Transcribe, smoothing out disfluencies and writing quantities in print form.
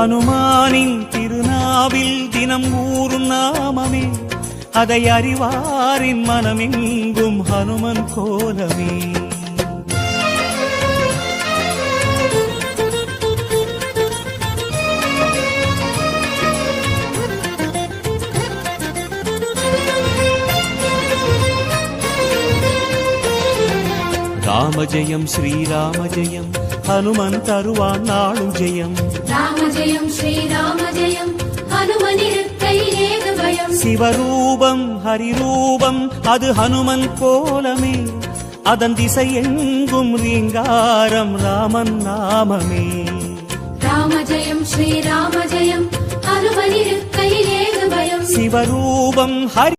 ஹனுமானின் திருநாவில் தினம் ஊறும் நாமமே, அதை அறிவாரின் மனமெங்கும் ஹனுமன் கோலமே. ராம ஜெயம் ஸ்ரீராம ஜெயம், ஹனுமன் தருவான் நாளும் ஜெயம். ராம ஜெயம் ஸ்ரீராம ஜெயம், ஹனுமன் இருக்கையில் ஏது பயம். சிவரூபம் ஹரிரூபம் அது ஹனுமன் கோலமே, அதன் திசை எங்கும் ரீங்காரம் ராமன் நாமமே. ராம ஜெயம் ஸ்ரீராம ஜெயம், ஹனுமன் இருக்கையில் ஏது பயம். சிவரூபம் ஹரி